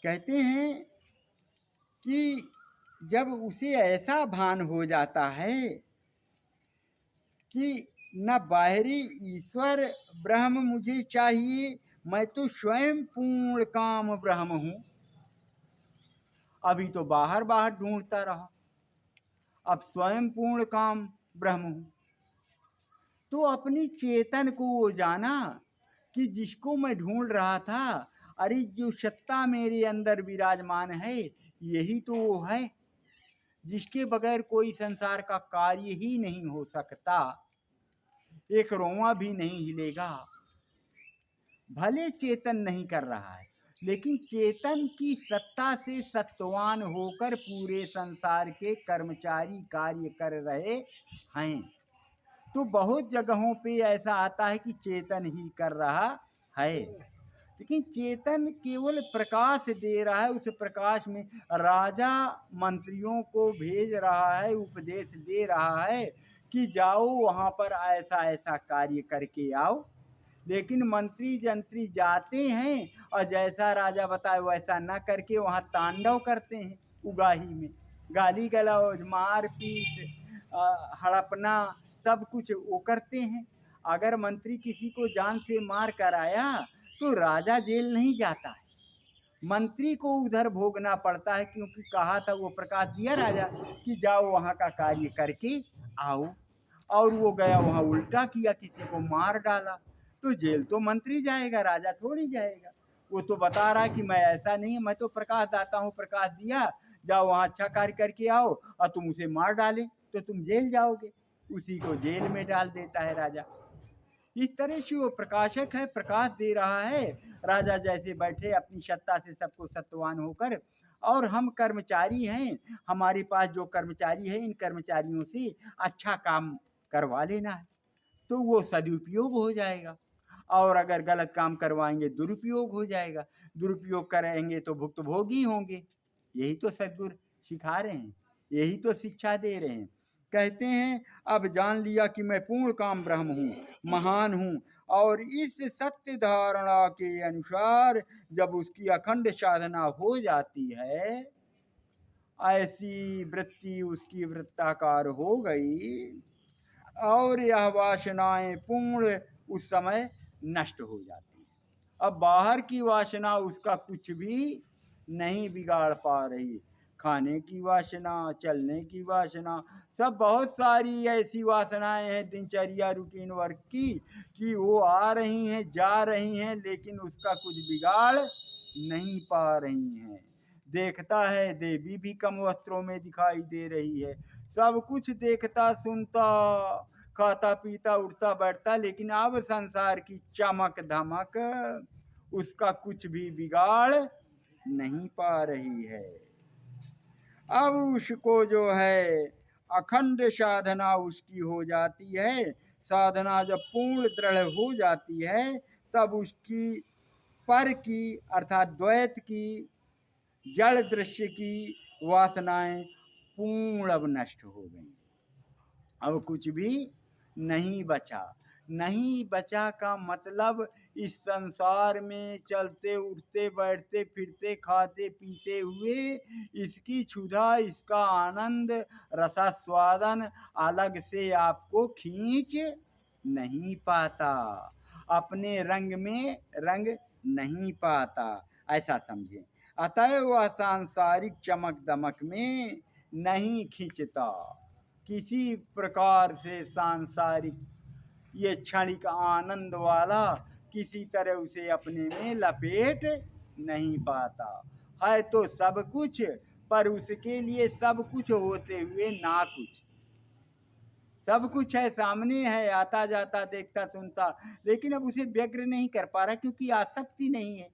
कहते हैं कि जब उसे ऐसा भान हो जाता है कि न बाहरी ईश्वर ब्रह्म मुझे चाहिए, मैं तो स्वयं पूर्ण काम ब्रह्म हूं। अभी तो बाहर बाहर ढूंढता रहा, अब स्वयं पूर्ण काम ब्रह्म हूं। तो अपनी चेतन को वो जाना कि जिसको मैं ढूंढ रहा था, अरे जो सत्ता मेरे अंदर विराजमान है यही तो वो है जिसके बगैर कोई संसार का कार्य ही नहीं हो सकता, एक रोंवा भी नहीं हिलेगा। भले चेतन नहीं कर रहा है, लेकिन चेतन की सत्ता से सत्वान होकर पूरे संसार के कर्मचारी कार्य कर रहे हैं। तो बहुत जगहों पे ऐसा आता है कि चेतन ही कर रहा है, लेकिन चेतन केवल प्रकाश दे रहा है। उस प्रकाश में राजा मंत्रियों को भेज रहा है, उपदेश दे रहा है कि जाओ वहां पर ऐसा ऐसा कार्य करके आओ। लेकिन मंत्री जंत्री जाते हैं और जैसा राजा बताए वैसा न करके वहां तांडव करते हैं। उगाही में गाली गलौज, मारपीट, हड़पना, सब कुछ वो करते हैं। अगर मंत्री किसी को जान से मार कर आया तो राजा जेल नहीं जाता है, मंत्री को उधर भोगना पड़ता है, क्योंकि कहा था वो प्रकाश दिया राजा कि जाओ वहां का कार्य करके आओ। और वो गया वहां उल्टा किया, किसी को मार डाला, तो जेल तो मंत्री जाएगा, राजा थोड़ी जाएगा। वो तो बता रहा है कि मैं ऐसा नहीं, मैं तो प्रकाश दाता हूँ, प्रकाश दिया, जाओ वहां अच्छा कार्य करके आओ, और तुम उसे मार डाले तो तुम जेल जाओगे। उसी को जेल में डाल देता है राजा। इस तरह से वो प्रकाशक है, प्रकाश दे रहा है। राजा जैसे बैठे अपनी सत्ता से सबको सत्वान होकर, और हम कर्मचारी हैं, हमारे पास जो कर्मचारी है इन कर्मचारियों से अच्छा काम करवा लेना है, तो वो सदुपयोग हो जाएगा। और अगर गलत काम करवाएंगे दुरुपयोग हो जाएगा, दुरुपयोग करेंगे तो भुक्तभोगी होंगे। यही तो सदगुरु सिखा रहे हैं, यही तो शिक्षा दे रहे हैं। कहते हैं अब जान लिया कि मैं पूर्ण काम ब्रह्म हूँ, महान हूँ, और इस सत्य धारणा के अनुसार जब उसकी अखंड साधना हो जाती है, ऐसी वृत्ति उसकी वृत्ताकार हो गई, और यह वासनाएं पूर्ण उस समय नष्ट हो जाती है। अब बाहर की वासना उसका कुछ भी नहीं बिगाड़ पा रही। खाने की वासना, चलने की वासना, सब बहुत सारी ऐसी वासनाएं हैं दिनचर्या रूटीन वर्क की कि वो आ रही हैं जा रही हैं, लेकिन उसका कुछ बिगाड़ नहीं पा रही हैं। देखता है देवी भी कम वस्त्रों में दिखाई दे रही है, सब कुछ देखता सुनता, खाता पीता उठता बैठता, लेकिन अब संसार की चमक धमक उसका कुछ भी बिगाड़ नहीं पा रही है। अब उसको जो है अखंड साधना उसकी हो जाती है। साधना जब पूर्ण दृढ़ हो जाती है, तब उसकी पर की अर्थात द्वैत की, जड़ दृश्य की वासनाएं पूर्ण अब नष्ट हो गई। अब कुछ भी नहीं बचा। नहीं बचा का मतलब इस संसार में चलते उठते बैठते फिरते खाते पीते हुए इसकी क्षुधा, इसका आनंद, रसास्वादन अलग से आपको खींच नहीं पाता, अपने रंग में रंग नहीं पाता, ऐसा समझें। अतः वह सांसारिक चमक दमक में नहीं खींचता, किसी प्रकार से सांसारिक ये क्षणिक आनंद वाला किसी तरह उसे अपने में लपेट नहीं पाता। है तो सब कुछ, पर उसके लिए सब कुछ होते हुए ना कुछ। सब कुछ है, सामने है, आता जाता देखता सुनता, लेकिन अब उसे व्यग्र नहीं कर पा रहा, क्योंकि आसक्ति नहीं है।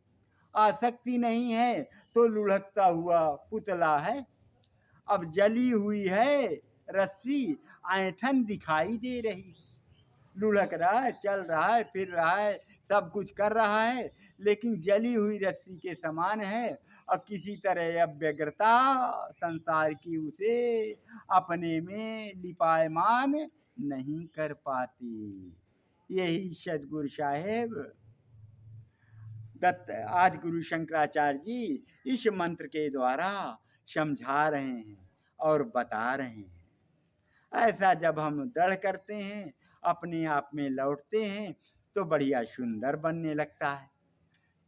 आसक्ति नहीं है तो लुढ़कता हुआ पुतला है। अब जली हुई है रस्सी, ऐंठन दिखाई दे रही, लुढ़क रहा है, चल रहा है, फिर रहा है, सब कुछ कर रहा है, लेकिन जली हुई रस्सी के समान है। और किसी तरह अव्यग्रता संसार की उसे अपने में लिपायमान नहीं कर पाती। यही सदगुरु साहेब आज गुरु शंकराचार्य जी इस मंत्र के द्वारा समझा रहे हैं और बता रहे हैं। ऐसा जब हम दृढ़ करते हैं, अपने आप में लौटते हैं, तो बढ़िया सुंदर बनने लगता है।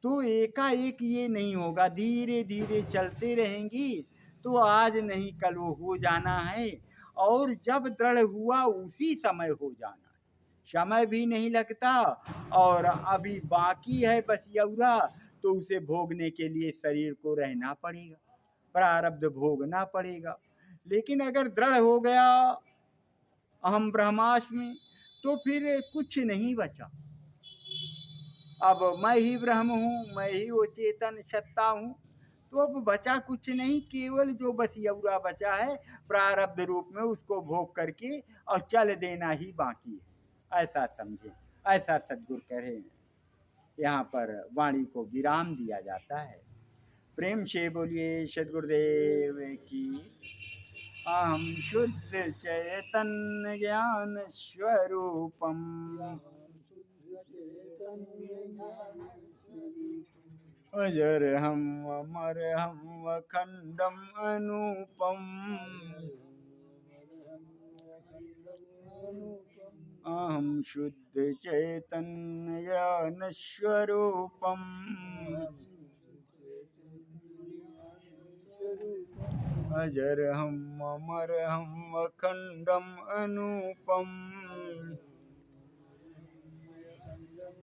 तो एकाएक ये नहीं होगा, धीरे धीरे चलते रहेंगी तो आज नहीं कल वो हो जाना है। और जब दृढ़ हुआ उसी समय हो जाना है, समय भी नहीं लगता। और अभी बाकी है बस यौरा, तो उसे भोगने के लिए शरीर को रहना पड़ेगा, प्रारब्ध भोगना पड़ेगा। लेकिन अगर दृढ़ हो गया अहम ब्रह्मास्मि, तो फिर कुछ नहीं बचा। अब मैं ही ब्रह्म हूँ, मैं ही वो चेतन सत्ता हूँ, तो अब बचा कुछ नहीं, केवल जो बस यौरा बचा है प्रारब्ध रूप में, उसको भोग करके और चल देना ही बाकी है। ऐसा समझे, ऐसा सद्गुरु कहे। यहाँ पर वाणी को विराम दिया जाता है। प्रेम से बोलिए सद्गुरुदेव की। अहम शुद्ध चैतन्य ज्ञान स्वरूपम, अजर हम अमर हम अखंडम अनुपम, अहम शुद्ध चैतन्य ज्ञान स्वरूपम, अजर हम अमर हम अखंडम अनुपम।